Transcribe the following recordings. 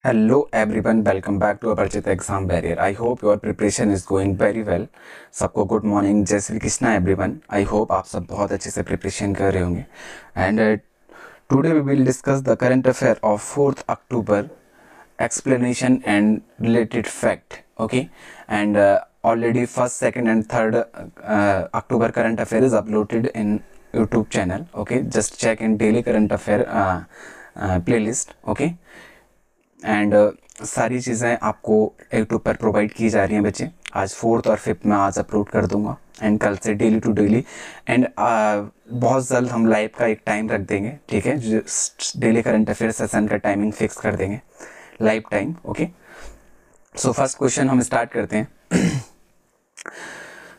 Hello everyone, welcome back to Aparchit Exam Barrier. I hope your preparation is going very well. सबको good morning, Jai Shri Krishna everyone. I hope आप सब बहुत अच्छे से preparation कर रहे होंगे. And today we will discuss the current affair of 4th October, explanation and related fact. Okay, and already 1st, 2nd and 3rd October current affair is uploaded in YouTube channel. Okay, just check in daily current affair playlist. Okay, and सारी चीज़ें आपको YouTube पर provide की जा रही हैं बच्चे. आज 4th और 5th में आज अपलोड कर दूंगा एंड कल से डेली टू डेली. एंड बहुत जल्द हम लाइव का एक टाइम रख देंगे. ठीक है, डेली करंट अफेयर सेशन का टाइमिंग फिक्स कर देंगे, live time. Okay, so first question हम स्टार्ट करते हैं.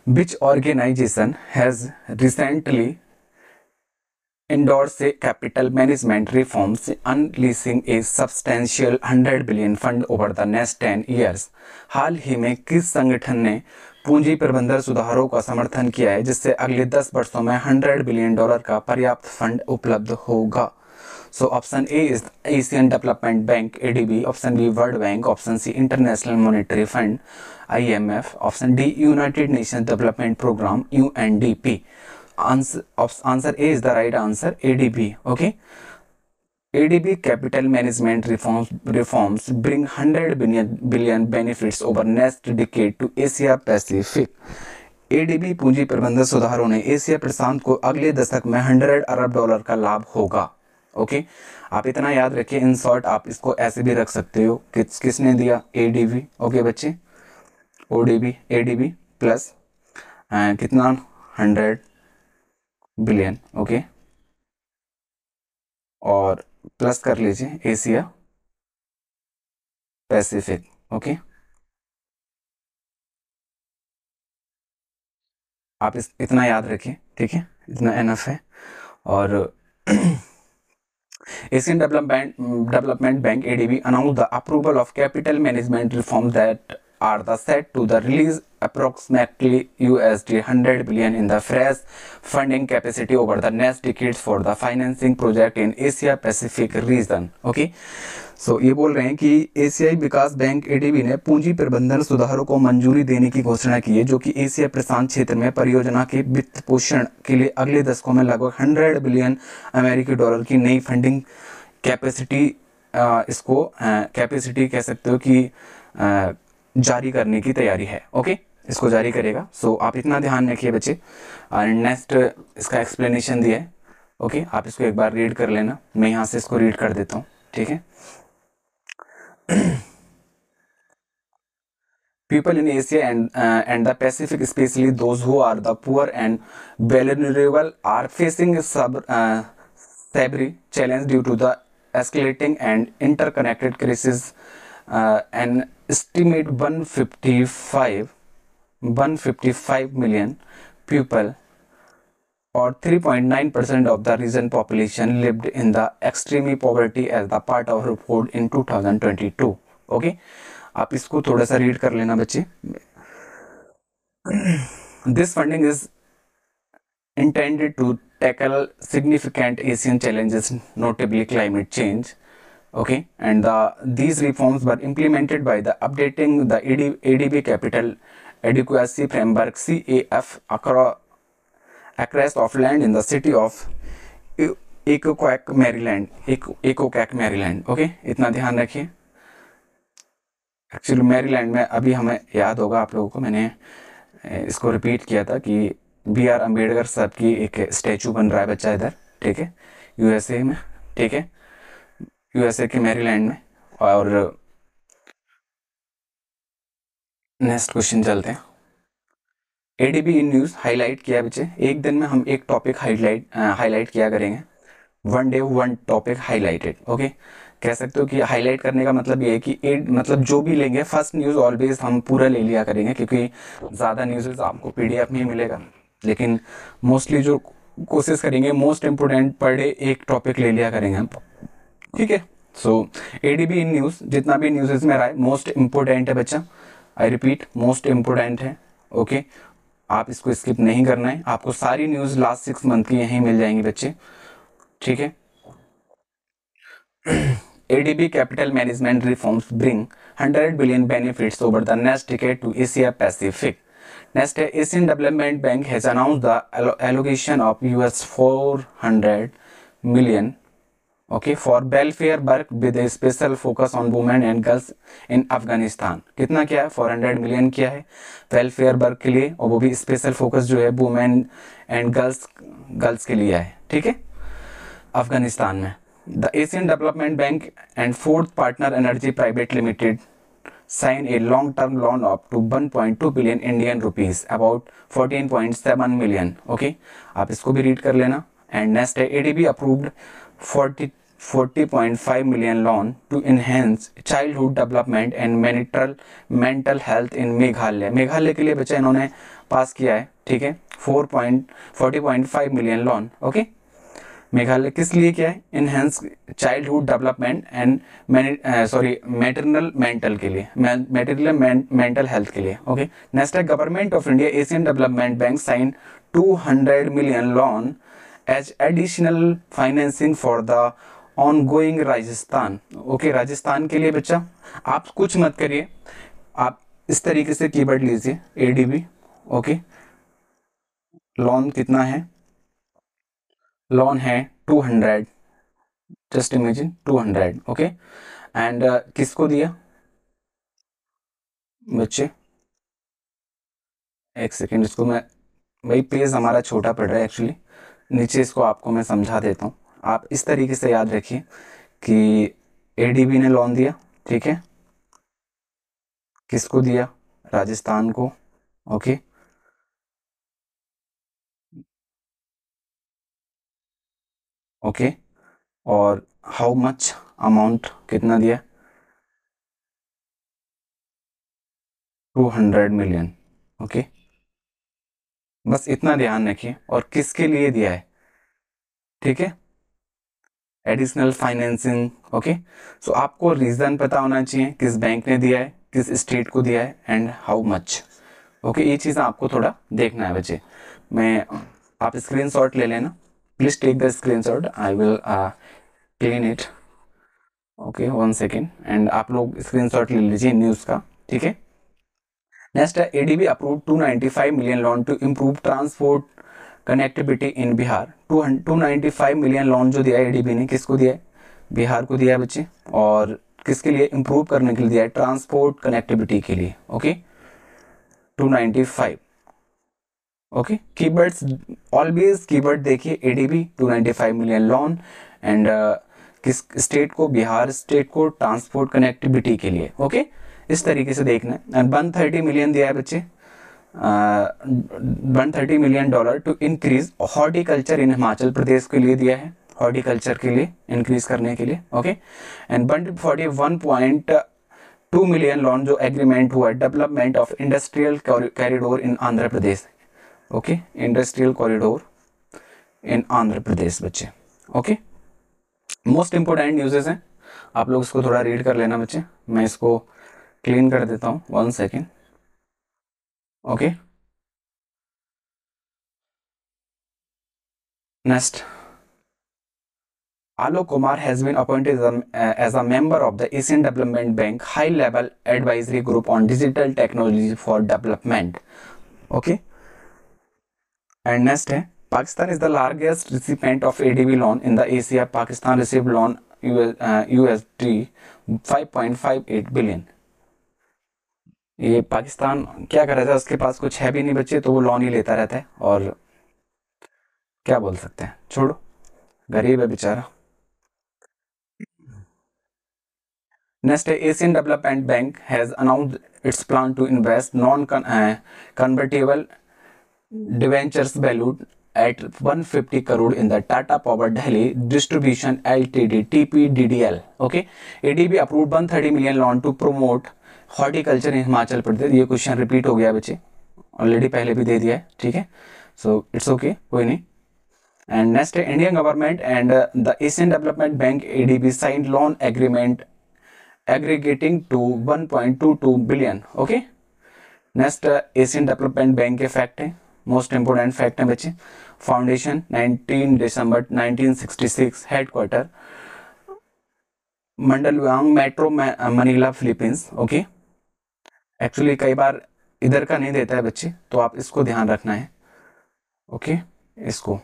Which organisation has recently endorse a capital management reforms unleashing a substantial 100 billion fund over the next 10 years. हाल ही में किस संगठन ने पूंजी प्रबंधन सुधारों का समर्थन किया है जिससे अगले 10 वर्षों में $100 बिलियन का पर्याप्त फंड उपलब्ध होगा? So option A is Asian Development Bank ADB, option B World Bank, option C International Monetary Fund IMF, option D United Nation Development Programme UNDP. Answer A is the right answer, ADB. Okay, ADB capital management reforms bring 100 billion benefits over next decade to Asia Pacific. ADB पूंजी प्रबंधन सुधारों ने Asia प्रशांत को अगले दशक में $100 अरब का लाभ होगा. ओके, आप इतना याद रखिए. इन शॉर्ट आप इसको ऐसे भी रख सकते हो. किसने दिया? ADB. ओके बच्चे, ADB प्लस कितना? 100 बिलियन. ओके, और प्लस कर लीजिए एशिया पैसिफिक. ओके, आप इतना याद रखिए. ठीक है, इतना एनफ है. और Asian Development Bank ADB announced the approval of capital management reforms that are the set to the release approximately $100 billion in the fresh funding capacity over the next decades for the financing project in Asia Pacific region. Okay, सो ये बोल रहे हैं कि एशियाई विकास bank ADB ने पूंजी प्रबंधन सुधारों को मंजूरी देने की घोषणा की है जो कि एशिया प्रशांत क्षेत्र में परियोजना के वित्त पोषण के लिए अगले दशकों में लगभग $100 बिलियन की नई फंडिंग कैपेसिटी, इसको कैपेसिटी कह सकते हो कि जारी करने की तैयारी है. ओके, इसको जारी करेगा. सो आप इतना ध्यान रखिए बच्चे. नेक्स्ट इसका एक्सप्लेनेशन दिया है. ओके, आप इसको एक बार रीड कर लेना. मैं यहाँ से इसको रीड कर देता हूँ. ठीक है. People in Asia and the Pacific, especially those who are the poor and vulnerable, are facing a severe challenge due to the escalating and interconnected crisis. An estimate 155 million people, or 3.9% of the region population, lived in the extreme poverty as the part of report in 2022. Okay, आप इसको थोड़ा सा read कर लेना बच्चे. This funding is intended to tackle significant Asian challenges, notably climate change. Okay, and these reforms were implemented by the updating the ADB capital adequacy framework CAF across of land in the city of Ecoquack, Maryland. Okay, इतना ध्यान रखिए. Actually Maryland में अभी हमें याद होगा आप लोगों को, मैंने इसको रिपीट किया था कि BR अम्बेडकर साहब की एक स्टैचू बन रहा है बच्चा इधर. ठीक है, USA में. ठीक है, USA के मैरीलैंड में. और नेक्स्ट क्वेश्चन चलते हैं. ADB इन न्यूज़ हाईलाइट किया बच्चे. एक दिन में हम एक टॉपिक हाईलाइट किया करेंगे. One day one topic highlighted. Okay, कह सकते हो कि हाईलाइट करने का मतलब ये है कि मतलब जो भी लेंगे फर्स्ट न्यूज़ ऑलवेज हम पूरा ले लिया करेंगे, क्योंकि ज़्यादा न्यूज़ आपको PDF में ही मिलेगा. लेकिन मोस्टली जो कोशिश करेंगे मोस्ट इम्पोर्टेंट पर डे एक टॉपिक ले लिया करेंगे हम. ठीक है, सो ADB इन न्यूज़ जितना भी न्यूज़ में रहा है मोस्ट इम्पोर्टेंट है बच्चा. आई रिपीट, मोस्ट इम्पोर्टेंट है. ओके, आप इसको स्किप नहीं करना है. आपको सारी न्यूज़ लास्ट 6 मंथ की यहीं मिल जाएंगी बच्चे. ठीक है, ADB capital management reforms bring 100 billion benefits over the next decade to Asia Pacific. Next, Asian Development Bank has announced the allocation of US 400 million for welfare work with a special focus on women and girls in Afghanistan. कितना क्या है? 400 million क्या है welfare work के लिए, और वो भी स्पेशल फोकस जो है वुमेन एंड गर्ल्स के लिए है, ठीक है, अफगानिस्तान में. The Asian Development bank and fourth partner energy private limited sign a long-term loan up to 1.2 billion Indian rupees, about 14.7 million. Okay, आप इसको भी रीड कर लेना. And next है ADB approved 40.5 million loan to enhance childhood development and mental health in Meghalaya. Meghalaya के लिए बच्चा इन्होंने पास किया है, ठीक है, 40.5 million लोन. ओके, मेघालय किस लिए क्या है? Enhance childhood development and maternal mental के लिए, मैटरनल मेंटल हेल्थ के लिए. ओके, नेक्स्ट है government of India Asian Development Bank sign 200 million loan as additional financing for the ongoing Rajasthan. Okay, Rajasthan के लिए बच्चा आप कुछ मत करिए, आप इस तरीके से कीवर्ड लीजिए एडीबी. ओके, लोन कितना है? लोन है 200, जस्ट इमेजिन 200. ओके, एंड किसको दिया बच्चे? एक सेकेंड, इसको मैं, भाई पेज हमारा छोटा पड़ रहा है एक्चुअली, नीचे इसको आपको मैं समझा देता हूँ. आप इस तरीके से याद रखिए कि एडीबी ने लोन दिया, ठीक है, किसको दिया? राजस्थान को. ओके, ओके, और हाउ मच अमाउंट कितना दिया? 200 मिलियन. ओके, बस इतना ध्यान रखिए. और किसके लिए दिया है? ठीक है, एडिशनल फाइनेंसिंग. ओके, सो आपको रीजन पता होना चाहिए किस बैंक ने दिया है, किस स्टेट को दिया है, एंड हाउ मच. ओके, ये चीज़ आपको थोड़ा देखना है बच्चे. आप स्क्रीनशॉट ले लेना, please take the screenshot, I will clean it. Okay, 1 second, and आप लोग स्क्रीनशॉट ले लीजिए न्यूज़ का, ठीक है. नेक्स्ट है ADB approve 295 million loan to improve transport connectivity in Bihar. 295 million loan जो दिया है एडीबी ने, किसको दिया है? बिहार को दिया है बच्चे. और किसके लिए? इम्प्रूव करने के लिए दिया है, ट्रांसपोर्ट कनेक्टिविटी के लिए. Okay, 295. Okay, keywords always keyword देखिए, एडीबी 295 मिलियन लोन एंड किस स्टेट को? बिहार स्टेट को, ट्रांसपोर्ट कनेक्टिविटी के लिए. ओके, इस तरीके से देखना है. एंड 130 मिलियन दिया है बच्चे, 130 million dollar to increase horticulture in Himachal Pradesh के लिए दिया है, हॉर्टिकल्चर के लिए इंक्रीज करने के लिए. ओके, एंड 141.2 मिलियन लोन जो एग्रीमेंट हुआ development of industrial corridor in Andhra Pradesh. Okay, industrial corridor in Andhra Pradesh बच्चे. ओके, मोस्ट इंपोर्टेंट न्यूज़ेस हैं, आप लोग इसको थोड़ा रीड कर लेना बच्चे. मैं इसको क्लीन कर देता हूँ, 1 second. Okay, next, Alok Kumar has been appointed as a member of the Asian Development Bank High Level Advisory Group on Digital Technology for Development. Okay, and next है Pakistan is the largest recipient of ADB loan in the Asia. Pakistan received loan USD 5.58 billion. ये पाकिस्तान क्या कर रहा था? उसके पास कुछ है भी नहीं बच्चे, तो वो लोन ही लेता रहता है, और क्या बोल सकते हैं, छोड़ो, गरीब है बेचारा. Next, Asian Development Bank has announced its plan to invest non-convertible debentures valued at 150 crore in the Tata Power Delhi Distribution Ltd TPDDL. Okay, ADB approved 130 million loan to promote horticulture in Himachal Pradesh. ये question repeat हो गया बच्चे, already पहले भी दे दिया है, ठीक है, सो इट्स ओके, कोई नहीं. And next, Indian government and the Asian Development Bank ADB signed loan agreement aggregating to 1.22 billion. Okay, next Asian Development Bank के फैक्ट है, मोस्ट इंपोर्टेंट फैक्ट है बच्चे. फाउंडेशन 19 दिसंबर 1966, headquarter Mandaluyong metro Manila Philippines. Okay, actually कई बार इधर का नहीं देता है बच्चे, तो आप इसको ध्यान रखना है। ओके, इसको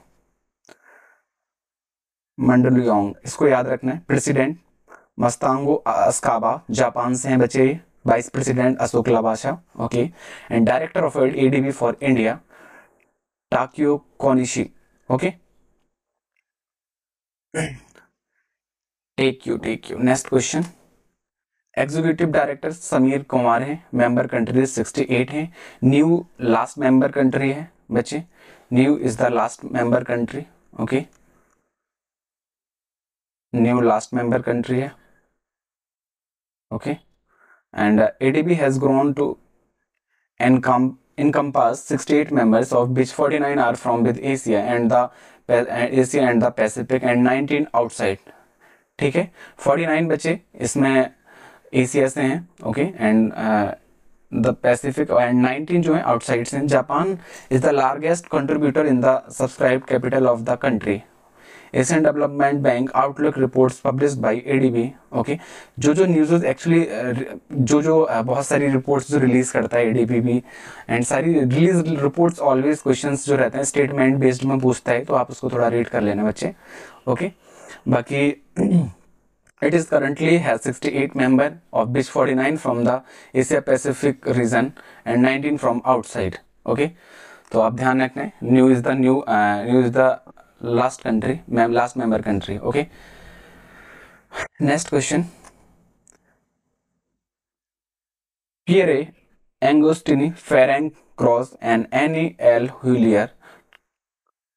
मंडलुआंग इसको याद रखना है। प्रेसिडेंट मस्तांगो अस्काबा जापान से हैं बच्चे। Vice president Ashok Lavasa. Okay, and director of ADB for India Takeo Konishi. Okay, take you. Next question. Executive director Sameer Kumar हैं, मेंबर कंट्रीज 68 हैं। न्यू लास्ट मेंबर कंट्री है बच्चे, Niue is the last member country. Okay, Niue last member country है। Okay, and ADB has grown to encompass 68 members, of which 49 are from with Asia and the Pacific and 19 outside। ठीक है, 49 बच्चे इसमें Asia से हैं। Okay, and the Pacific and 19 जो है outside से। Japan is the largest contributor in the subscribed capital of the country. Asian Development bank outlook reports published by ADB. Okay, जो न्यूज़ एक्चुअली जो बहुत सारी रिपोर्ट्स जो रिलीज करता है एडीबी भी, एंड सारी रिलीज रिपोर्ट्स ऑलवेज क्वेश्चंस जो रहते हैं स्टेटमेंट बेस्ड में पूछता है, तो आप उसको थोड़ा रीड कर लेना बच्चे। ओके, बाकी it is currently has 68 member, of which 49 from the Asia Pacific region and 19 from outside। okay, तो आप ध्यान रखना, Niue is the last country, last member country. Okay, next question. Pierre Agostini, Ferenc Krausz and Anne L'Huillier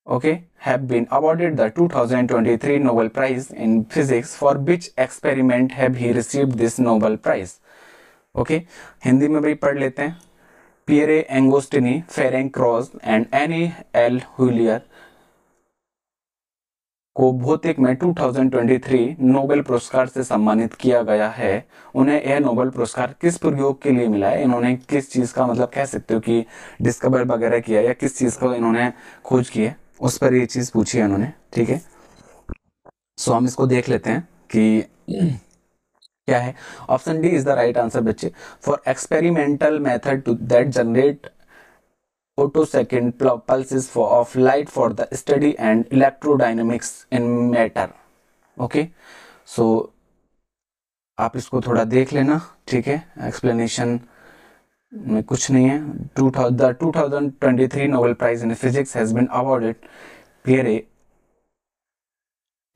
okay have been awarded the 2023 Nobel Prize in Physics, for which experiment have he received this Nobel Prize। okay, Hindi में भी पढ़ लेते हैं। Pierre Agostini, Ferenc Krausz and Anne L'Huillier को भौतिक में 2023 Nobel पुरस्कार से सम्मानित किया गया है। उन्हें यह नोबेल पुरस्कार किस प्रयोग के लिए मिला है? इन्होंने किस चीज का, मतलब कह सकते हो कि डिस्कवर वगैरह किया, या किस चीज को इन्होंने खोज की है, उस पर ये चीज पूछी है उन्होंने। ठीक है, सो हम इसको देख लेते हैं कि क्या है। Option D is the right answer बच्चे। For experimental method to that generate attosecond pulses of light for the study and electrodynamics in matter। Okay, so आप इसको थोड़ा देख लेना। ठीक है, एक्सप्लेनेशन में कुछ नहीं है। 2023 Nobel Prize in Physics has been awarded Pierre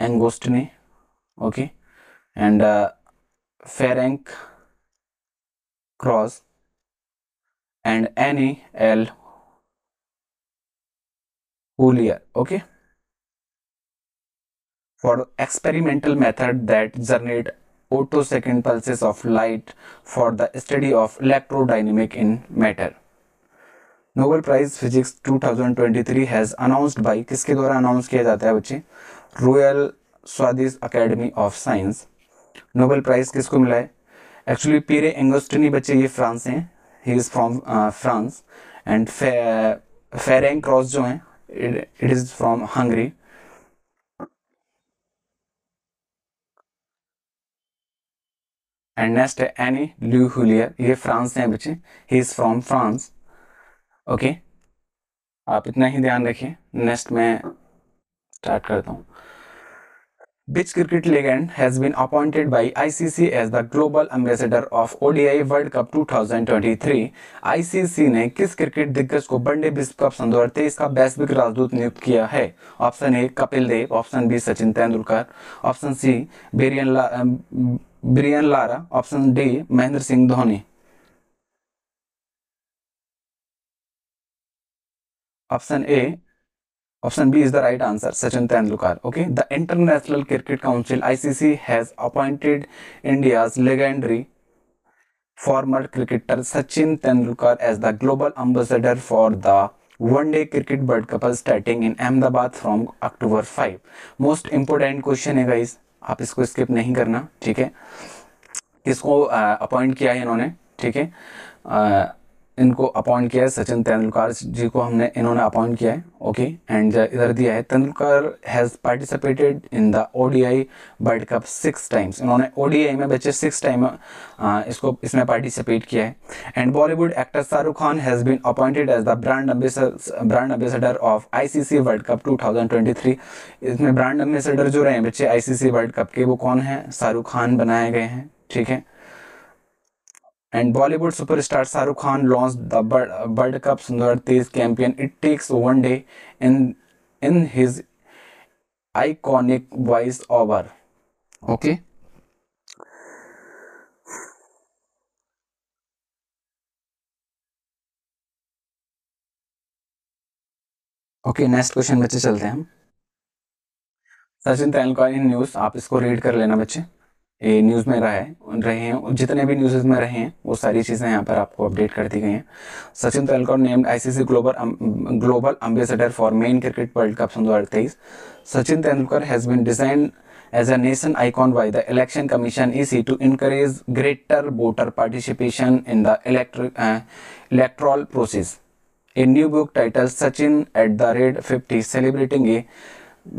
Angostini, okay, and Ferenc Krauss and Annie L. Hulier, okay, for experimental method that generate attosecond pulses of light for the study of electrodynamic in matter। Nobel prize physics 2023 has announced by, किसके द्वारा announce किया जाता है बच्चे? Royal Swedish Academy of Science. Nobel prize किसको मिला है? Actually Pierre एंगोस्टिनी बच्चे ये फ्रांस हैं, he is from France, and Ferenc cross जो है it is from Hungary. And next है एनी ल्यू हुलियर, ये फ्रांस हैं बच्चे, he is from France. Okay, आप इतना ही ध्यान रखिए। नेक्स्ट मैं स्टार्ट करता हूँ। Which cricket legend has been appointed by ICC as the global ambassador of ODI World Cup 2023? ICC ने किस क्रिकेट दिग्गज को वनडे विश्व कप 2023 का वैश्विक राजदूत नियुक्त किया है? Option A Kapil Dev, option B Sachin Tendulkar, option C Brian Lara, option D Mahendra Singh Dhoni. Option B is the right answer, Sachin Tendulkar. Okay, the International Cricket Council (ICC) has appointed India's legendary former cricketer Sachin Tendulkar as the global ambassador for the One-Day Cricket World Cup starting in Ahmedabad from October 5। Most important question है guys, आप इसको skip नहीं करना। ठीक है, किसको appoint किया है इन्होंने? ठीक है, इनको अपॉइंट किया है, सचिन तेंदुलकर जी को इन्होंने अपॉइंट किया है। ओके, एंड इधर दिया है Tendulkar has participated in the ODI World Cup 6 times. इन्होंने ओडीआई में बच्चे 6 टाइम इसमें पार्टिसिपेट किया है। And Bollywood actor Shahrukh Khan has been appointed as the brand ambassador of ICC World Cup 2023। इसमें ब्रांड एम्बेसडर जो रहे हैं बच्चे आईसीसी वर्ल्ड कप के, वो कौन है? शाहरुख खान बनाए गए हैं, ठीक है। And Bollywood superstar Shahrukh Khan launched the World Cup 2023 campaign. It takes one day in his iconic voice over. Okay. Okay, next question बच्चे चलते हैं हम। सचिन तेंदुलकर इन न्यूज़, आप इसको रीड कर लेना बच्चे। ये न्यूज़ में रहे हैं, जितने भी न्यूज़ में रहे हैं वो सारी चीज़ें यहाँ पर आपको अपडेट कर दी गई हैं। Sachin Tendulkar named ICC global ambassador for main cricket world Cup 2023। Sachin Tendulkar has been designed as a nation icon by the Election Commission (EC) to encourage greater voter participation in the electoral process. A new book titled Sachin at the Red 50 celebrating a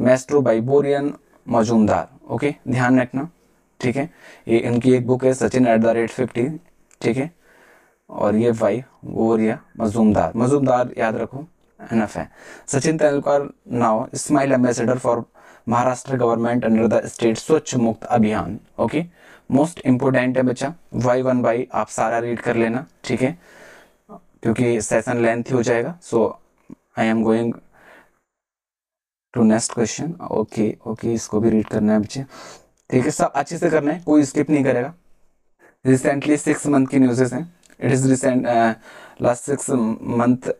maestro by Boria Majumdar. Okay, ध्यान रखना, ठीक है। ये इनकी एक book है Sachin at the rate 50, ठीक है। और ये भाई बोरिया मजूमदार याद रखो, एनफ है। Sachin Tendulkar now smile ambassador for Maharashtra government under the state स्वच्छ मुक्त अभियान। ओके, मोस्ट इंपोर्टेंट है बच्चा, वाई वन बाई आप सारा रीड कर लेना, ठीक है, क्योंकि सेशन लेंथ हो जाएगा। So I am going to next question. Okay, इसको भी रीड करना है बच्चे, ठीक है। सब अच्छे से करना है, कोई स्किप नहीं करेगा। रिसेंटली 6 मंथ की न्यूज़ेस हैं। It is recent last 6 month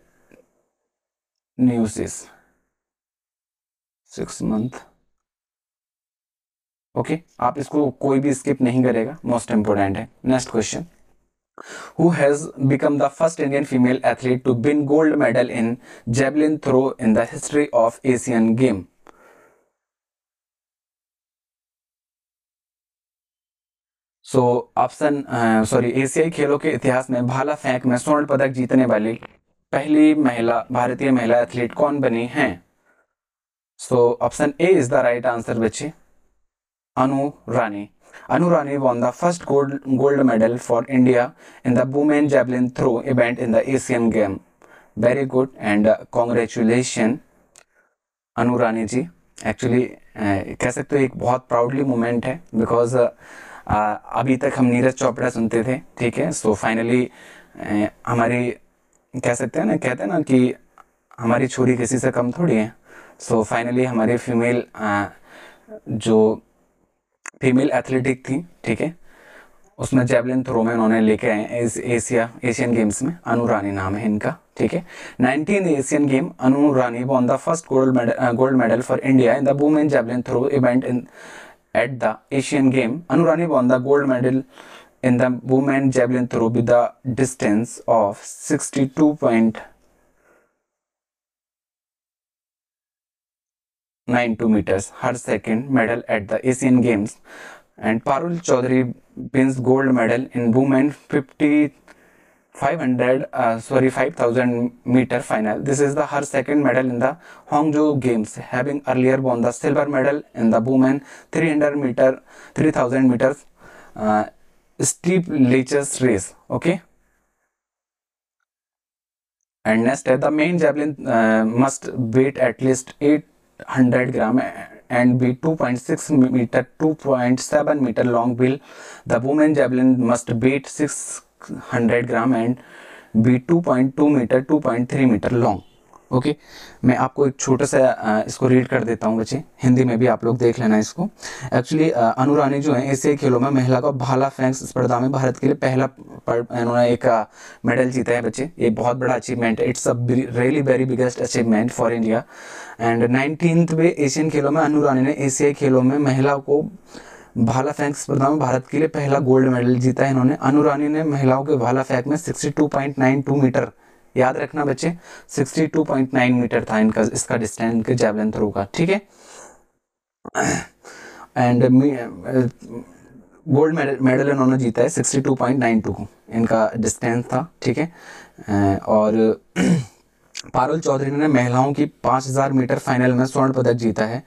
न्यूज़ेस, 6 month. Okay, आप इसको कोई भी स्किप नहीं करेगा, मोस्ट इंपोर्टेंट है। Next question, who has become the first Indian female athlete to win gold medal in javelin throw in the history of Asian game? So option एशियाई खेलों के इतिहास में भाला फेंक में स्वर्ण पदक जीतने वाली पहली भारतीय महिला एथलीट कौन बनी हैं? So option A is the right answer बच्चे, अनु रानी। Anu Rani won the first gold medal for India in the women javelin throw event in the Asian game. Very good and congratulations Anu Rani ji. Actually कह सकते हो एक बहुत proudly moment है, because अभी तक हम नीरज चोपड़ा सुनते थे, ठीक है। सो फाइनली हमारी कह सकते हैं ना, कहते हैं ना कि हमारी छोरी किसी से कम थोड़ी है। सो फाइनली हमारी जो फीमेल एथलेटिक थी, ठीक है, उसमें जेवलिन थ्रो में उन्होंने लेके आए एशियन गेम्स में। अनु रानी नाम है इनका, ठीक है। 19th Asian game Anu Rani won the first gold medal for India in the women javelin throw event at the Asian game. Anu Rani won the gold medal in the women javelin throw with the distance of 62.92 meters, her second medal at the Asian Games. And Parul Chaudhary wins gold medal in women 5,000 meter final. This is her second medal in the Hangzhou Games, having earlier won the silver medal in the women 3,000 meters steeplechase race. Okay, and next the main javelin must weight at least 800 gram and be 2.6 meter 2.7 meter long, while the women javelin must weight 600 gram and be 2.2 meter 2.3 meter long. Okay, मैं आपको एक छोटा सा इसको read कर देता हूँ बच्चे, हिंदी में भी आप लोग देख लेना इसको। एक्चुअली अनु रानी जो है एशियाई खेलों में महिला का भाला फेंक स्पर्धा में भारत के लिए पहला इन्होंने एक मेडल जीता है बच्चे। ये बहुत बड़ा अचीवमेंट है, it's a really very biggest achievement for India. And 19वें एशियन खेलों में अनु रानी ने एशियाई खेलों में महिला को भाला फेंक स्पर्धा में भारत के लिए पहला गोल्ड मेडल जीता है इन्होंने। अनु रानी ने महिलाओं के भाला फेंक में 62.92 मीटर, याद रखना बच्चे, 62.9 मीटर था इसका डिस्टेंस के जेवलिन थ्रो का, ठीक है। एंड गोल्ड मेडल इन्होंने जीता है 62.92 इनका डिस्टेंस था, ठीक है। और पारुल चौधरी ने महिलाओं की 5000 मीटर फाइनल में स्वर्ण पदक जीता है।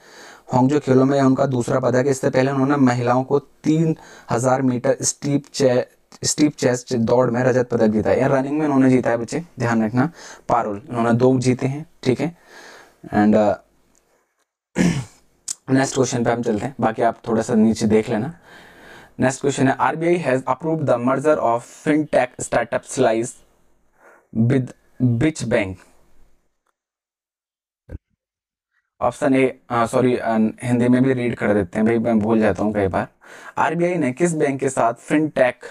होंगजो खेलों में उनका दूसरा पदक है। इससे पहले उन्होंने महिलाओं को 3000 मीटर स्टीप चेस्ट दौड़ में रजत पदक जीता है। रनिंग में उन्होंने जीता है बच्चे, ध्यान रखना। पारुल इन्होंने 2 जीते हैं, ठीक है। एंड नेक्स्ट क्वेश्चन पे हम चलते हैं, बाकी आप थोड़ा सा नीचे देख लेना। नेक्स्ट क्वेश्चन है RBI has approved the merger of fintech startup slice with which bank. Option A, sorry Hindi में भी रीड कर देते हैं भाई, मैं भूल जाता हूँ कई बार। आरबीआई ने किस बैंक के साथ फिनटेक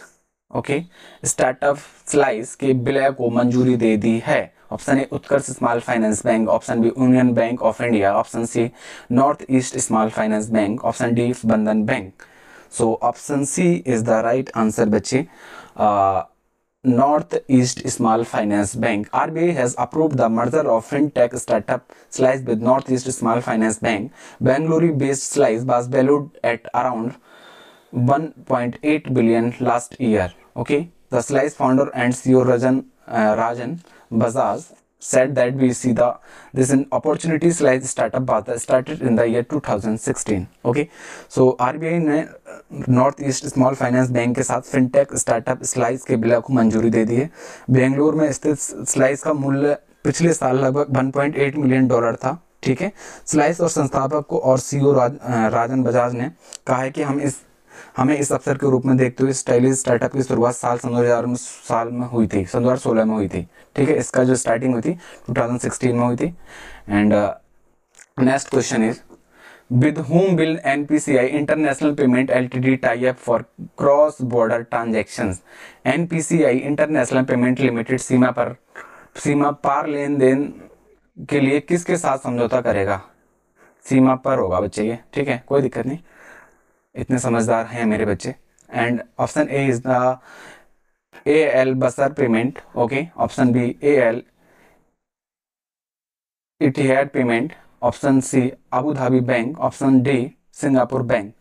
ओके स्टार्टअप स्लाइस के विलय को मंजूरी दे दी है। Option A Utkarsh small finance bank, option B Union Bank of India, option C North East small finance bank, option D Bandhan bank. So option C is the right answer बच्चे, North East Small Finance Bank. RBI has approved the merger of fintech startup Slice with North East Small Finance Bank. Bangalore-based Slice was valued at around 1.8 billion last year. Okay, the Slice founder and CEO Rajan Bajaj said that we see this an opportunity Slice startup was started in the year 2016. Okay, so RBI ने north East small finance bank के साथ fintech startup slice के विलय को मंजूरी दे दी है। बेंगलुरु में स्थित स्लाइस का मूल्य पिछले साल लगभग 1.8 मिलियन डॉलर था, ठीक है। स्लाइस और संस्थापक को और सीईओ राजन बजाज ने कहा है कि हमें इस अवसर के रूप में देखते हुए स्टाइलिश स्टार्टअप की शुरुआत सन 2000 में हुई थी, सन 2016 में हुई थी, ठीक है। इसका जो स्टार्टिंग हुई थी 2016 में हुई थी। And next question is with whom will NPCI International Payment Ltd tie up for cross border transactions। NPCI International Payment Limited Seema par lane then के लिए किसके साथ समझौता करेगा। सीमा पर होगा बच्चे ये, ठीक है, कोई दिक्कत नहीं, इतने समझदार हैं मेरे बच्चे। And option A is the AL Basar payment, okay. Option B AL Etihad payment, option C Abu Dhabi bank, option D Singapore bank.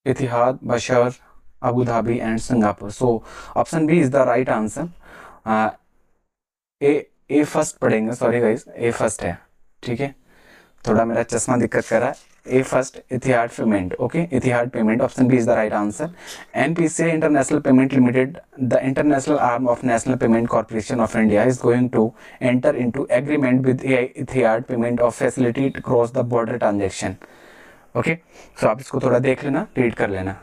Etihad, Bashar, Abu Dhabi and Singapore. So option B is the right answer. A first पढ़ेंगे, sorry guys, A first है, ठीक है, थोड़ा मेरा चश्मा दिक्कत कर रहा है। A first Etihad payment, okay, Etihad payment, option B is the right answer. NPCI international payment limited, the international arm of National Payment Corporation of India, is going to enter into agreement with Etihad payment of facility cross the border transaction. Okay, so आप इसको थोड़ा देख लेना, read कर लेना,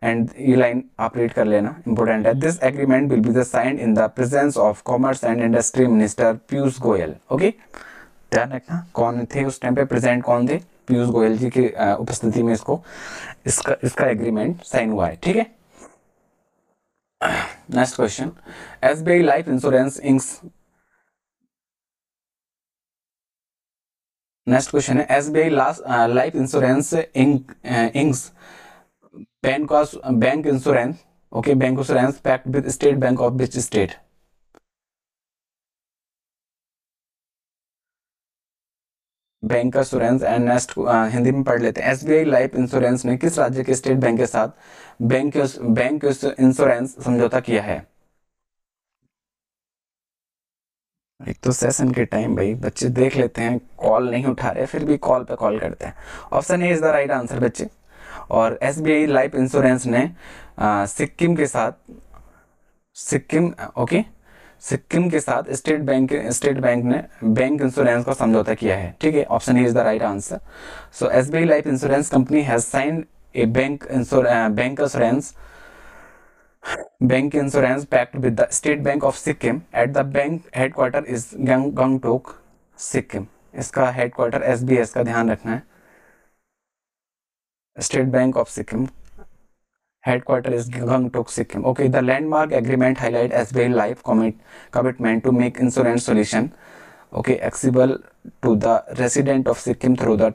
and ये line आप read कर लेना, इंपॉर्टेंट है। This agreement will be the signed in the presence of commerce and industry minister Piyush Goyal. Okay, ध्यान रखना कौन थे उस टाइम पे, प्रेजेंट कौन थे, पीयूष गोयल जी की उपस्थिति में इसका एग्रीमेंट साइन हुआ है, ठीक है। Next question, SBI life insurance inks, next question है SBI life insurance inks bank insurance, okay, bank insurance pact with State Bank of which state. Bank insurance. And next Hindi में पढ़ लेते हैं, SBI लाइफ इंश्योरेंस ने किस राज्य के स्टेट बैंक के साथ बैंक इंश्योरेंस समझौता किया है। एक तो सेशन के टाइम भाई बच्चे देख लेते हैं कॉल नहीं उठा रहे, फिर भी कॉल पे कॉल करते हैं। Option A is the right answer बच्चे। और SBI लाइफ इंश्योरेंस ने सिक्किम के साथ सिक्किम के साथ स्टेट बैंक ने बैंक इंश्योरेंस का समझौता किया है, ठीक है। Option A is the right answer. So SBI life insurance company has signed A bank insurance pact with the State Bank of Sikkim at the bank headquarter is Gangtok, Sikkim। इसका headquarter SBS का ध्यान रखना है, state Bank of Sikkim, headquarter is Gangtok, Sikkim। Okay, the landmark agreement highlight SBI Life commitment to make insurance solution, okay, accessible to the resident of Sikkim through the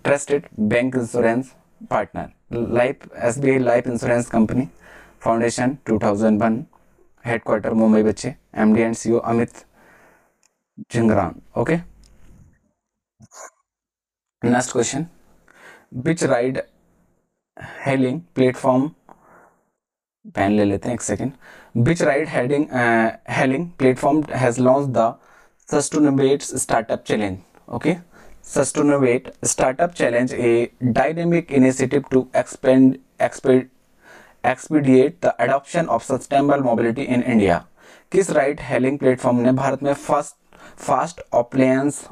trusted bank insurance partner। SBI Life Insurance Company Foundation 2001, headquarter Mumbai बच्चे, MD and CEO Amit Jingran. Okay, next question, which ride hailing platform, pen ले लेते हैं एक second, which ride heading hailing platform has launch the sustainable startup challenge. Okay, sustainable startup challenge a dynamic initiative to expedite the adoption of sustainable mobility in India. किस ride hailing platform ने भारत में fast appliance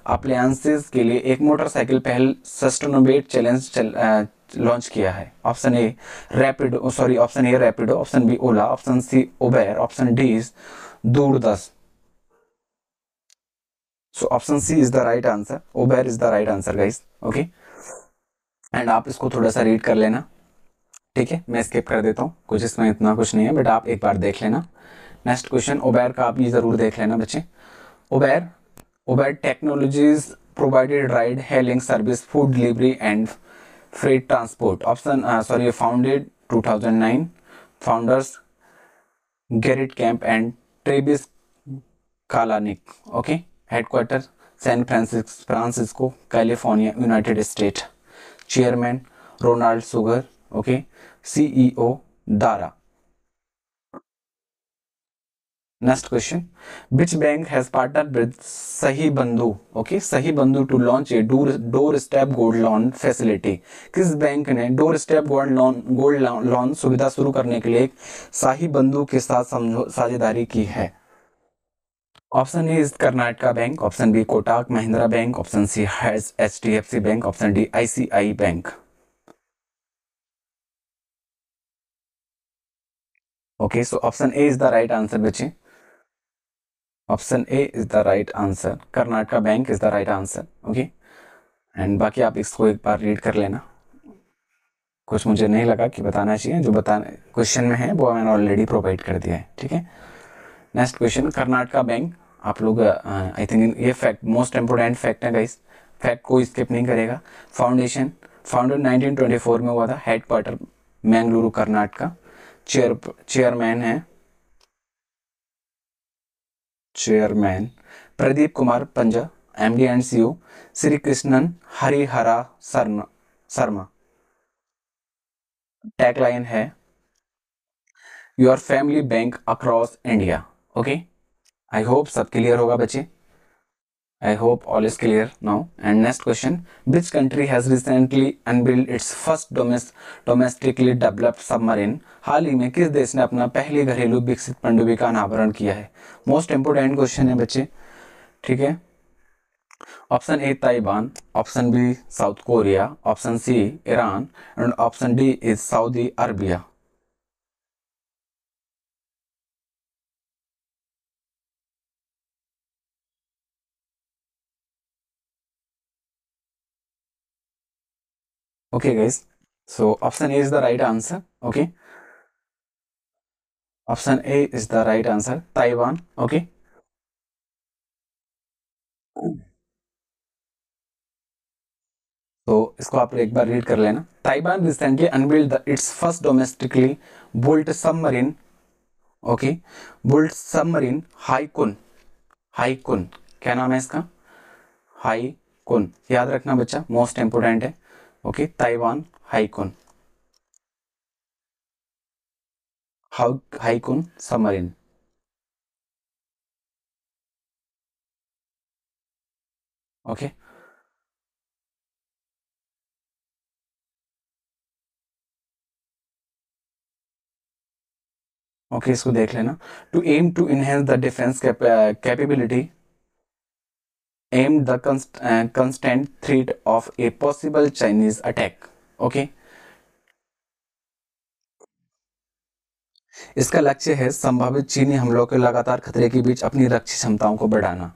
appliances के लिए एक motorcycle पहल sustainable challenge launch किया है? Option A Rapido, sorry option A Rapido, option B Ola, option C Uber, option D is Doordarshan. So option C is the right answer, Uber is the right answer guys. Okay, and आप इसको थोड़ा सा read कर लेना, ठीक है, मैं स्किप कर देता हूँ, कुछ इसमें इतना कुछ नहीं है, बट आप एक बार देख लेना। नेक्स्ट क्वेश्चन, उबेर का आप ये जरूर देख लेना बच्चे। Uber Uber technologies provided ride hailing service, food delivery and freight transport. Option founded 2009. Founders Gerrit Kemp and Travis Kalanick. Okay, headquarter San Francisco, California, United States. Chairman Ronald Sugar. Okay, CEO Dara. Next question, which bank has partnered with Sahi Bandhu, okay, Sahi Bandhu to launch a doorstep gold loan facility? किस bank ने door step gold loan सुविधा शुरू करने के लिए साही बंधु के साथ साझेदारी की है? Option A is Karnataka bank, option B Kotak Mahindra bank, option C HDFC bank, option D ICI bank. Okay, so option A is the right answer बच्चे, option A is the right answer, Karnataka bank is the right answer. Okay, and बाकी आप इसको एक बार read कर लेना, कुछ मुझे नहीं लगा कि बताना चाहिए, जो बताना क्वेश्चन में है वो मैंने ऑलरेडी प्रोवाइड कर दिया है, ठीक है। नेक्स्ट क्वेश्चन, कर्नाटका बैंक, आप लोग आई थिंक ये फैक्ट मोस्ट इंपोर्टेंट फैक्ट है गाइस, फैक्ट को स्किप नहीं करेगा। फाउंडेड 1924 में हुआ था, headquarter Mangaluru Karnataka, chairman Pradeep Kumar Panja, MD and CEO Shri Krishnan Harihara Sharma. Tagline है your family bank across India. Okay, I hope सब क्लियर होगा बच्चे, I hope all is clear now. And next question, which country has recently unveiled its first domestically developed submarine? हाल ही में किस देश ने अपना पहली घरेलू विकसित पनडुब्बी का अनावरण किया है? मोस्ट इंपोर्टेंट क्वेश्चन है बच्चे, ठीक है। Option A Taiwan, option B South Korea, option C Iran and option D is Saudi Arabia. Okay guys, so option A is the right answer. Okay, option A is the right answer, Taiwan. Okay, तो इसको आप एक बार read कर लेना। Taiwan recently unveiled its first domestically built submarine, okay, built submarine Haikun. Haikun क्या नाम है इसका? हाईकुन, याद रखना बच्चा, मोस्ट इंपोर्टेंट है। Okay, Taiwan Haikun, Haikun submarine. Okay, okay, इसको देख लेना। To aim to enhance the defence capability amid the constant threat of a possible Chinese attack. ओके, इसका लक्ष्य है संभावित चीनी हमलों के लगातार खतरे के बीच अपनी रक्षा क्षमताओं को बढ़ाना।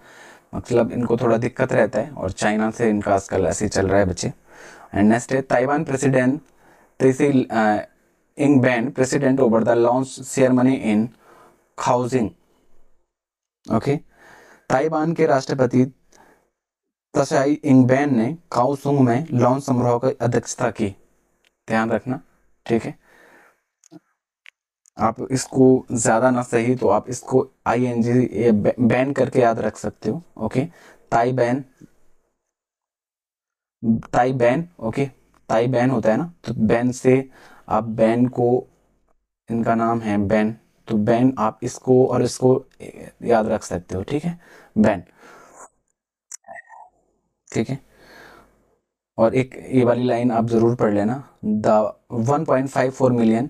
मतलब इनको थोड़ा दिक्कत रहता है और चाइना से इनका आजकल ऐसे ही चल रहा है बच्चे। एंड नेक्स्ट है Taiwan president Tsai Ing Wen president over the launch ceremony in Kaohsiung. Okay, Taiwan के राष्ट्रपति तसाई इंगबैन ने काओसुंग में लॉन्च समारोह की अध्यक्षता की, ध्यान रखना, ठीक है। आप इसको ज्यादा ना सही तो आप इसको ING बैन करके याद रख सकते हो। ओके, ताई बैन ताई बैन, ओके, ताई बैन होता है ना, तो बैन से आप बैन को, इनका नाम है बैन, तो बैन आप इसको और इसको याद रख सकते हो, ठीक है, बैन, ठीक है। और एक ये वाली लाइन आप जरूर पढ़ लेना, the 1.54 million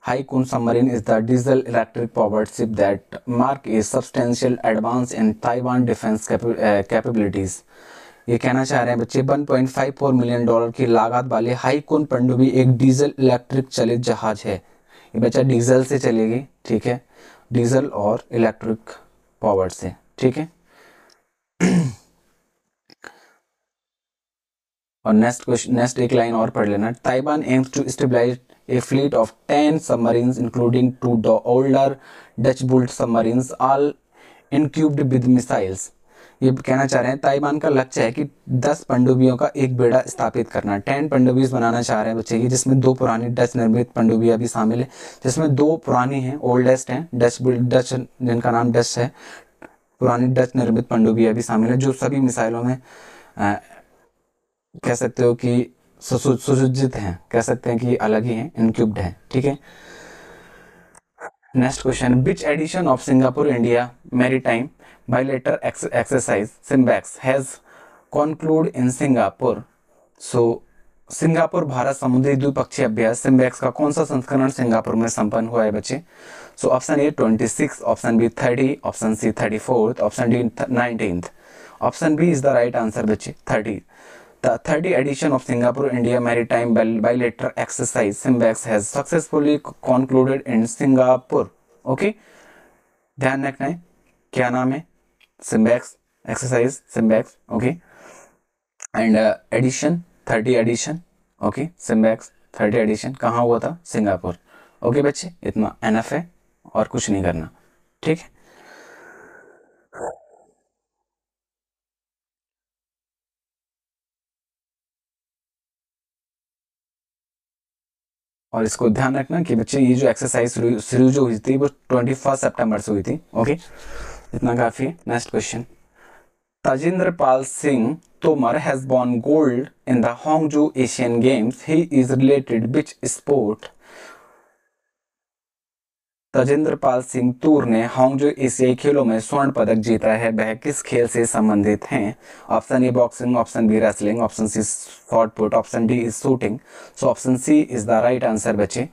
Haikun submarine is the diesel electric powered ship that mark a substantial advance in Taiwan defence capabilities. ये कहना चाह रहे हैं बच्चे 1.54 मिलियन डॉलर की लागत वाले हाईकून पनडुब्बी एक डीजल इलेक्ट्रिक चलित जहाज है। ये बच्चा डीजल से चलेगी, ठीक है, डीजल और इलेक्ट्रिक पावर से, ठीक है। और नेक्स्ट क्वेश्चन, नेक्स्ट एक लाइन और पढ़ लेना, Taiwan aims to stabilise a fleet of 10 submarines including 2 older Dutch built submarines all equipped with missiles. ये कहना चाह रहे हैं ताइवान का लक्ष्य है कि 10 पनडुब्बियों का एक बेड़ा स्थापित करना, 10 पनडुब्बीज बनाना चाह रहे हैं बच्चे की, जिसमें 2 पुरानी डच निर्मित पनडुब्बियां भी शामिल है, जिसमें 2 पुरानी हैं, ओल्डेस्ट हैं, डच जिनका नाम डच है, पुरानी डच निर्मित पनडुब्बियां भी शामिल है, जो सभी मिसाइलों में कह सकते हो कि सुसज्जित हैं, कह सकते हैं कि अलग ही हैं, इनक्यूब्ड हैं, ठीक है। Next question, which edition of Singapore India maritime bilateral exercise SIMBEX has concluded in Singapore. So Singapore भारत समुद्री द्विपक्षीय अभ्यास सिम्बैक्स का कौन सा संस्करण सिंगापुर में संपन्न हुआ है बच्चे। So option A 26, option B 30, option C 34, option D 19, option B is the right answer बच्चे 30। The 30th edition of Singapore India Maritime Bilateral Exercise SIMBEX has successfully concluded in Singapore. Okay, ध्यान रखना है क्या नाम है, SIMBEX exercise SIMBEX, okay, and edition 30 edition, okay, SIMBEX 30 edition कहाँ हुआ था, सिंगापुर। ओके बच्चे, इतना एनफ है और कुछ नहीं करना, ठीक है। और इसको ध्यान रखना कि बच्चे ये जो एक्सरसाइज शुरू जो हुई थी वो 21 सितंबर से हुई थी, ओके, इतना काफी है। Next question, Tajinder Pal Singh Tomar has won gold in the Hangzhou Asian Games. He is related which sport? Tajinder Pal Singh Toor ने हांगजो एशियाई खेलों में स्वर्ण पदक जीता है, वह किस खेल से संबंधित हैं। Option A boxing, option B wrestling, option C shot put, option D is shooting. So option C is the right answer बच्चे।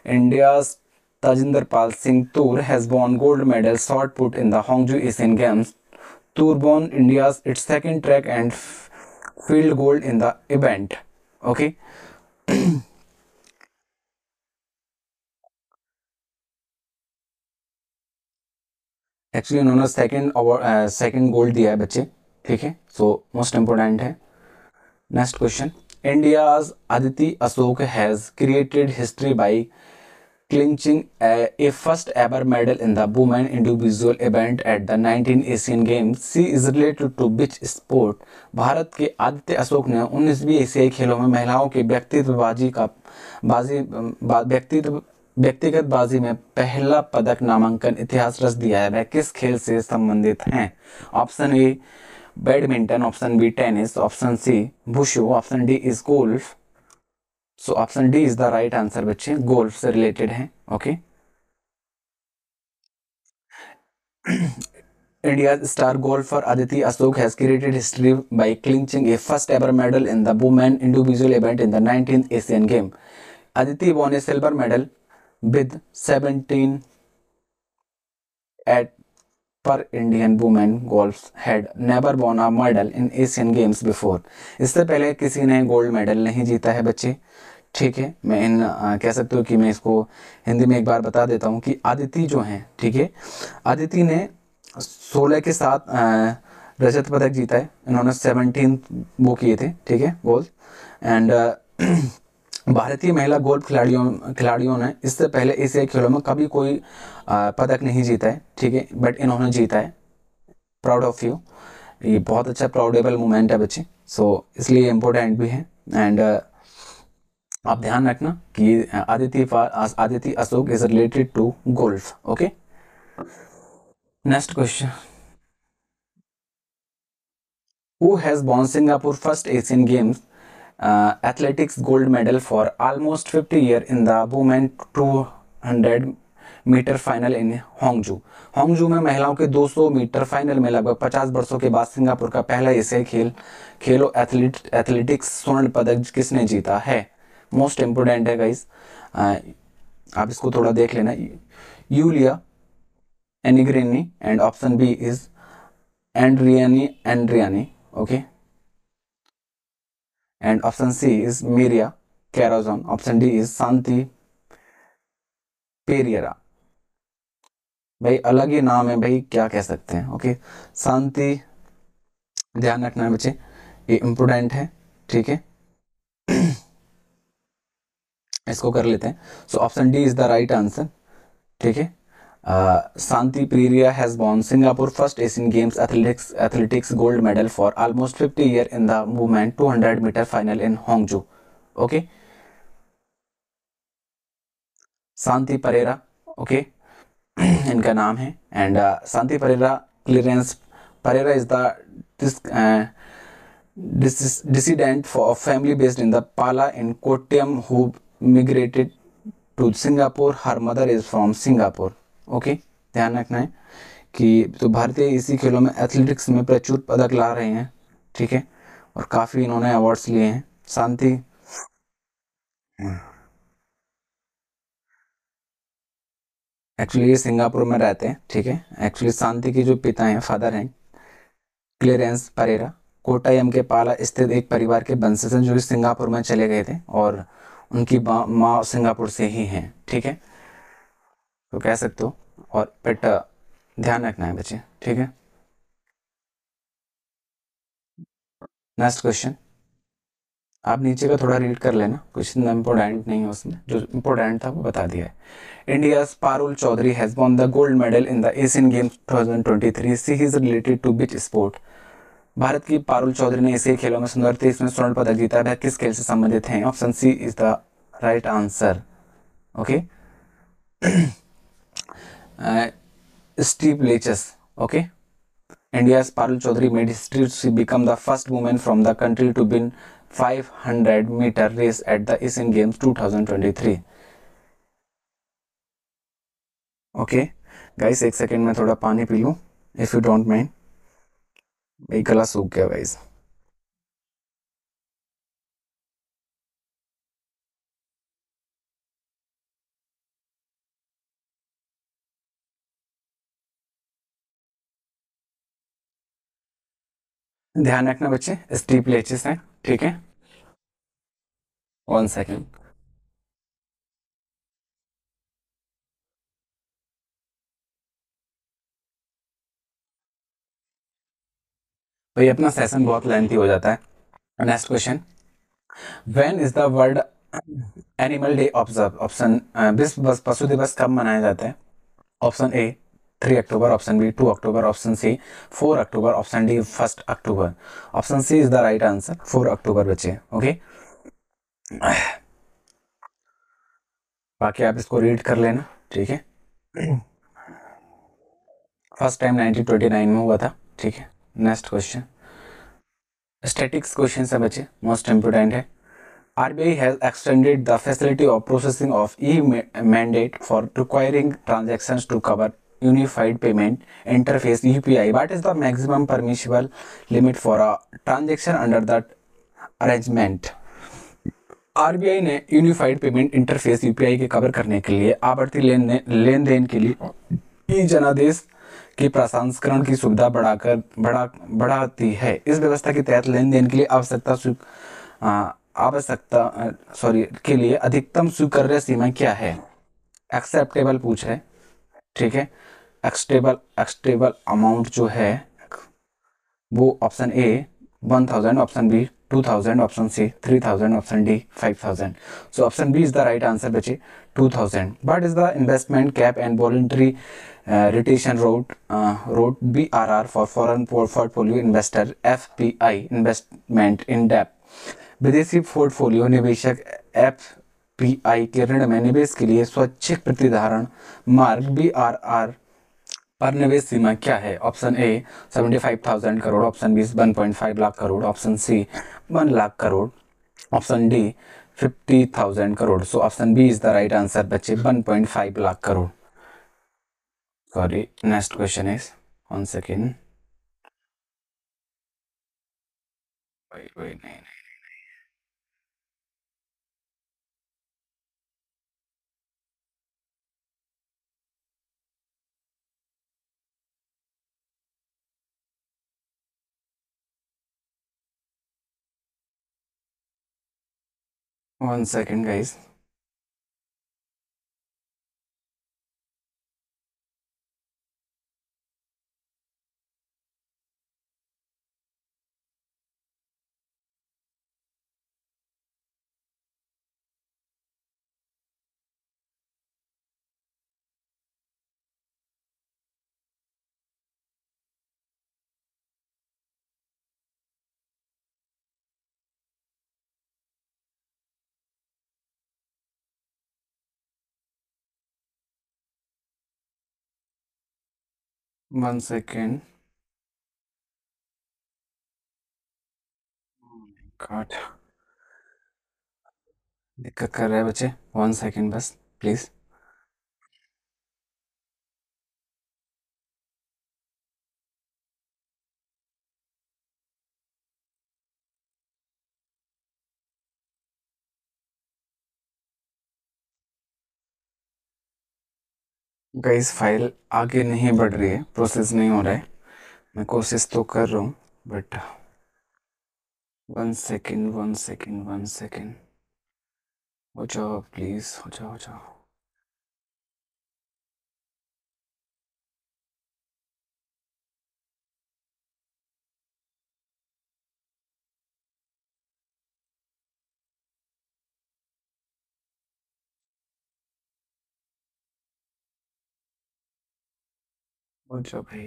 India's Tajinder Pal Singh Toor has won gold medal shot put in the Hangzhou Asian Games. Tour won India's its second track and field gold in the event. Okay. Actually उन्होंने second gold दिया है बच्चे, ठीक है, so most important है। Next question, India's Aditi Ashok has created history by clinching a first ever medal in the women individual event at the 19 Asian Games. She is related to which sport? Bharat के आदित्य अशोक ने 19वीं एशियाई खेलों में महिलाओं के व्यक्तिगत बाजी में पहला पदक नामांकन इतिहास रच दिया है, वह किस खेल से संबंधित हैं। Option A badminton, option B tennis, option C wushu, option D is golf. So option D is the right answer बच्चे, गोल्फ से रिलेटेड है, okay. India's star golfer Aditi Ashok has created history by clinching a first ever medal in the women individual event in the 19th Asian Game. Aditi won a silver medal with 17 at per Indian women golf had never won a medal in Asian Games before. इससे पहले किसी ने gold medal नहीं जीता है बच्चे, ठीक है। मैं कह सकते हो कि मैं इसको हिंदी में एक बार बता देता हूँ कि आदिति जो हैं, ठीक है, आदिति ने 16 के साथ रजत पदक जीता है, इन्होंने 17 वो किए थे, ठीक है, गोल्ड। एंड भारतीय महिला गोल्फ खिलाड़ियों ने इससे पहले एशियाई खेलों में कभी कोई पदक नहीं जीता है, ठीक है, बट इन्होंने जीता है। प्राउड ऑफ यू, ये बहुत अच्छा प्राउडेबल मोमेंट है बच्चे, सो इसलिए इम्पोर्टेंट भी है। एंड आप ध्यान रखना कि Aditi Ashok is related to golf, okay. Next question, Who has won Singapore first Asian Games athletics gold medal for almost 50 years in the women 200 metre final in Hangzhou. Hangzhou में महिलाओं के 200 मीटर फाइनल में लगभग 50 वर्षों के बाद सिंगापुर का पहला एशियाई खेलो एथलेटिक्स स्वर्ण पदक किसने जीता है। मोस्ट इंपोर्टेंट है गाइस, आप इसको थोड़ा देख लेना। यूलिया एनिग्रेनी and option B is Andriani okay, and option C is मीरिया कैराजोन, option D is Shanti Pereira. भाई अलग ही नाम है भाई, क्या कह सकते हैं। ओके शांति, ध्यान रखना है बच्चे, ये इंपोर्टेंट है, ठीक है। इसको कर लेते हैं। So option D is the right answer, ठीक है। Shanti Pereira has won Singapore first Asian Games athletics gold medal for almost 50 year in the women 200 metre final in Hangzhou. Okay Shanti Pereira, okay इनका नाम है। And Shanti Pereira clearance Pereira is the dissident for a family based in the Pala in Kottayam who migrated to Singapore. Her mother is from Singapore. Okay, ध्यान रखना है कि तो भारतीय इसी खेलों में एथलेटिक्स में प्रचुर पदक ला रहे हैं, ठीक है, और काफ़ी इन्होंने अवार्ड्स लिए हैं। शांति एक्चुअली ये सिंगापुर में रहते हैं, ठीक है। एक्चुअली शांति के जो पिता हैं, फादर हैं क्लियरेंस परेरा, कोट्टायम के पाला स्थित एक परिवार के वंशज हैं जो सिंगापुर में चले गए थे, और उनकी माँ सिंगापुर से ही हैं, ठीक है, तो कह सकते हो। और बट ध्यान रखना है बच्चे, ठीक है। नेक्स्ट क्वेश्चन, आप नीचे का थोड़ा रीड कर लेना, कुछ इंपॉर्टेंट नहीं है उसमें, जो इंपॉर्टेंट था वो बता दिया है। India Parul Chaudhary has won the gold medal in the Asian Games 2023। She is related to which sport. Bharat की पारुल चौधरी ने एशियाई खेलों में 2023 में स्वर्ण पदक जीता है, किस खेल से संबंधित हैं। Option C is the right answer, okay steeplechase, okay. India's Parul Chaudhary made history to become the first woman from the country to win 500-meter race at the Asian Games 2023. Okay guys, एक second में थोड़ा पानी P लूँ, if you don't mind, भाई गला सूख गया guys. ध्यान रखना बच्चे, स्टीपलेचेस हैं, ठीक है। 1 सेकेंड। भाई अपना सेशन बहुत लेंथी हो जाता है। Next question, when is the world animal day observe. Option विश्व पशु दिवस कब मनाया जाता है। Option A 3 October, option B 2 October, option C 4 October, option D 1 October. Option C is the right answer, 4 October बच्चे, ओके। बाकी आप इसको रीड कर लेना, ठीक है। फर्स्ट टाइम 1929 में हुआ था, ठीक है। नेक्स्ट क्वेश्चन, स्टैटिक्स क्वेश्चन है बच्चे, मोस्ट इंपोर्टेंट है। RBI has extended the facility of processing of e-mandate for requiring transactions to cover Unified Payment Interface UPI. What is the maximum permissible limit for a transaction under that arrangement? RBI ने unified payment interface UPI के cover करने के लिए आवर्ती लेन then के लिए ई जनादेश के प्रसंस्करण की सुविधा बढ़ाती है। इस व्यवस्था के तहत लेन देन के लिए के लिए अधिकतम स्वीकार्य सीमा क्या है। एक्सेप्टेबल पूछ है, ठीक है। एक्सेप्टेबल अमाउंट जो है वो option A 1000, option B 2000, option C 3000, option D 5000। So option B is the right answer बच्चे, 2000। What is the investment cap and voluntary retention route BRR for foreign portfolio investor FPI investment in depth. विदेशी पोर्टफोलियो निवेशक FPI के ऋण में निवेश के लिए स्वैच्छिक प्रतिधारण मार्ग BRR पर निवेश सीमा क्या है? Option A 75,000 crore, option B 1.5 lakh crore, option C 1 lakh crore, option D 50,000 crore. So option B is the right answer बच्चे, 1.5 lakh crore. Sorry, next question is 1 second. नहीं, 1 second guys. One second. God, दिक्कत कर रहा है बच्चे, 1 सेकेंड बस प्लीज। गाइस फाइल आगे नहीं बढ़ रही है, प्रोसेस नहीं हो रहा है। मैं कोशिश तो कर रहा हूँ बट 1 सेकेंड, 1 सेकेंड, 1 सेकेंड। हो जाओ प्लीज, हो जाओ, हो जाओ। हो जाओ भाई।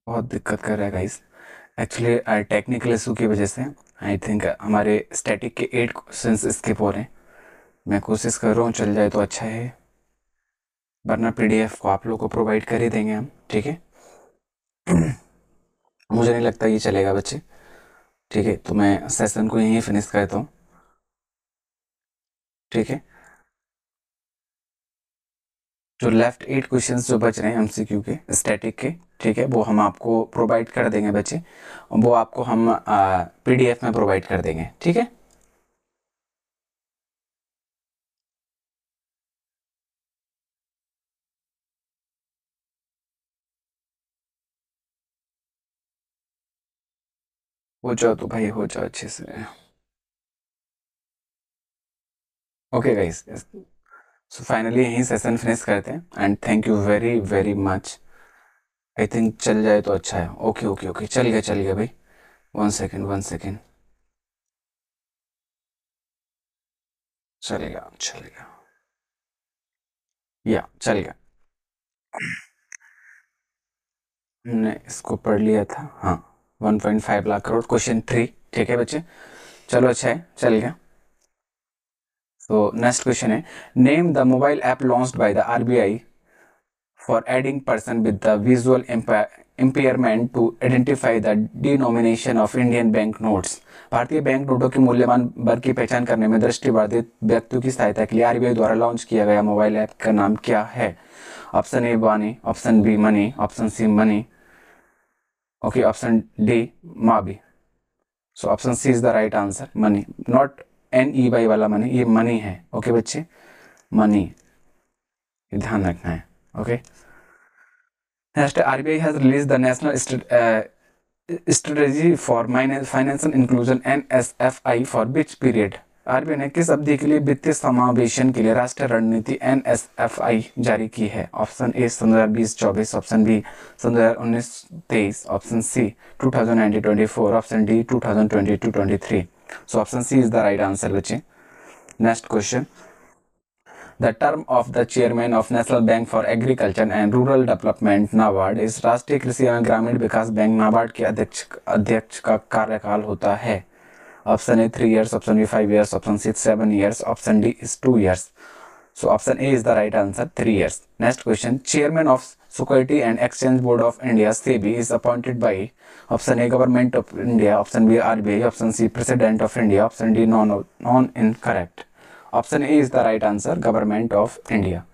बहुत दिक्कत कर रहा है गाइस, एक्चुअली टेक्निकल इशू की वजह से आई थिंक हमारे स्टैटिक के 8 क्वेश्चंस स्किप हो रहे हैं। मैं कोशिश कर रहा हूँ, चल जाए तो अच्छा है, वरना पीडीएफ को आप लोग को प्रोवाइड कर ही देंगे हम, ठीक है। मुझे नहीं लगता ये चलेगा बच्चे, ठीक है, तो मैं सेशन को यहीं फिनिश करता हूँ, ठीक है। जो लेफ्ट 8 क्वेश्चंस जो बच रहे हैं एमसीक्यू के स्टैटिक के, ठीक है, वो हम आपको प्रोवाइड कर देंगे बच्चे, वो आपको हम पीडीएफ में प्रोवाइड कर देंगे, ठीक है। हो जाओ तो भाई, हो जाओ अच्छे से। ओके गाइस, सो फाइनली यही सेशन फिनिश करते हैं and thank you very very much. I think चल जाए तो अच्छा है। ओके ओके ओके, चल गया भाई। 1 सेकेंड, 1 सेकेंड। चलेगा चलेगा, या चल गया। हमने इसको पढ़ लिया था, हाँ। 1.5 लाख करोड़, क्वेश्चन 3, ठीक है बच्चे। चलो अच्छा है, चल गया। तो नेक्स्ट क्वेश्चन है, name the mobile app launched by the RBI for adding person with the visual impairment to identify the denomination of Indian bank notes। भारतीय बैंक नोटों के मूल्यवान वर्ग की पहचान करने में दृष्टिबाधित व्यक्तियों की सहायता के लिए आरबीआई द्वारा लॉन्च किया गया मोबाइल ऐप का नाम क्या है? Option A Vani, option B Mani, option C Mani, okay, option D माबी। So option C is the right answer, Mani, not NEY वाला मनी, ये मनी है, ओके बच्चे, मनी, ये ध्यान रखना है, okay. Next, RBI has released the National Strategy for Financial Inclusion NSFI for which period? RBI ने किस अवधि के लिए वित्तीय समावेशन के लिए राष्ट्रीय रणनीति NSFI जारी की है? Option A 2020-24, option B 2019-23, option C 2019-24, option D 2022-23। So option C is the right answer बच्चे। Next question, the term of the chairman of national bank for agriculture and rural development NABARD इस राष्ट्रीय कृषि एवं ग्रामीण विकास bank NABARD के अध्यक्ष का कार्यकाल होता है। Option A 3 years, option B 5 years, option C 7 years, option D is 2 years। So option A is the right answer, 3 years. Next question, chairman of Security and Exchange Board of India (SEBI) is appointed by option A Government of India, option B RBI, option C President of India, option D non incorrect. Option A is the right answer, Government of India.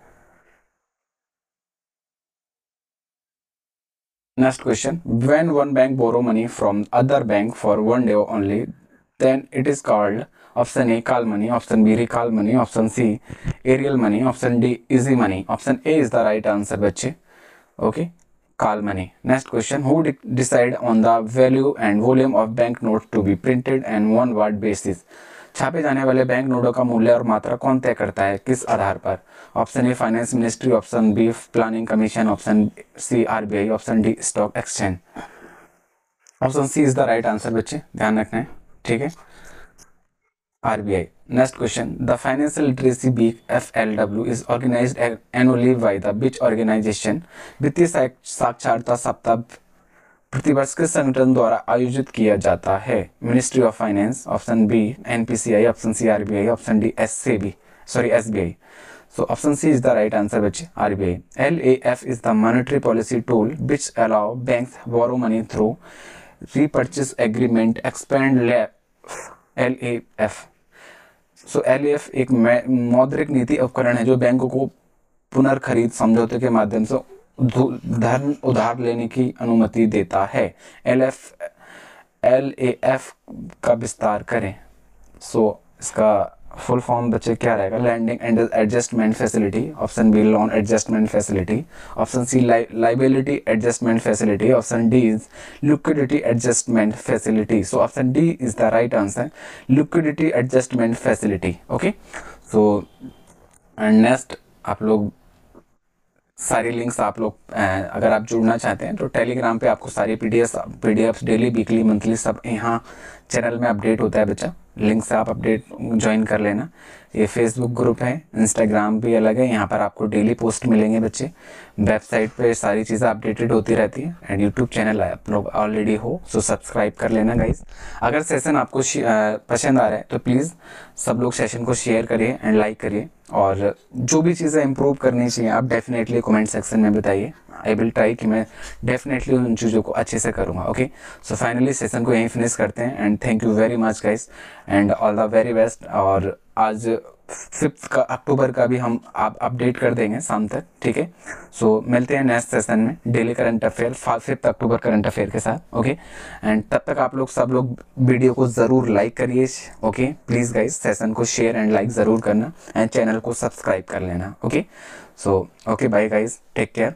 Next question, when one bank borrow money from other bank for one day only, then it is called option A call money, option B recall money, option C aerial money, option D easy money. Option A is the right answer बच्चे, okay, call money. Next question, who decide on the value and volume of bank notes to be printed and one word basis? छापे जाने वाले bank नोटों का मूल्य और मात्रा कौन तय करता है, किस आधार पर? Option A finance ministry, option B planning commission, option C RBI, option D stock exchange. Option C is the right answer बच्चे, ध्यान रखना है, ठीक है, RBI. Next question, the Financial Literacy Week FLW is organized annually by the which organization? वित्तीय साक्षरता सप्ताह प्रतिवर्ष किस संगठन द्वारा आयोजित किया जाता है? Ministry of finance, option B NPCI, option C RBI, option D SBI. So option C is the right answer बच्चे, RBI. LAF is the monetary policy tool which allow banks borrow money through repurchase agreement. Expand LAF. So LAF एक मौद्रिक नीति उपकरण है जो बैंकों को पुनर्खरीद समझौते के माध्यम से धन उधार लेने की अनुमति देता है। LAF का विस्तार करें। सो इसका फुल फॉर्म बच्चे क्या रहेगा? Landing and adjustment facility, option B loan adjustment facility, option C liability adjustment facility, option D is liquidity adjustment facility. So option D is the right answer, liquidity adjustment facility. Okay, so and next आप लोग सारी links आप लोग अगर आप जुड़ना चाहते हैं तो टेलीग्राम पे आपको सारी पीडीएफ डेली वीकली मंथली सब यहाँ चैनल में अपडेट होता है बच्चा, लिंक से आप अपडेट ज्वाइन कर लेना। ये फेसबुक ग्रुप है, इंस्टाग्राम भी अलग है, यहाँ पर आपको डेली पोस्ट मिलेंगे बच्चे। वेबसाइट पे सारी चीज़ें अपडेटेड होती रहती है एंड यूट्यूब चैनल आप लोग ऑलरेडी हो, सो सब्सक्राइब कर लेना गाइस। अगर सेशन आपको पसंद आ रहा है तो प्लीज़ सब लोग सेशन को शेयर करिए एंड लाइक करिए, और जो भी चीज़ें इंप्रूव करनी चाहिए आप डेफिनेटली कमेंट सेक्शन में बताइए। आई विल ट्राई कि मैं डेफिनेटली उन चीज़ों को अच्छे से करूँगा। ओके, सो फाइनली सेशन को यहीं फिनिश करते हैं and thank you very much guys and all the very best. और आज 5 अक्टूबर का भी हम आप अपडेट कर देंगे शाम तक, ठीक है। सो मिलते हैं नेक्स्ट सेशन में डेली करंट अफेयर 5 अक्टूबर करंट अफेयर के साथ। ओके, एंड तब तक आप लोग सब लोग वीडियो को ज़रूर लाइक करिए। ओके प्लीज़ गाइस, सेशन को शेयर एंड लाइक ज़रूर करना एंड चैनल को सब्सक्राइब कर लेना। Okay, so okay bye guys, take care.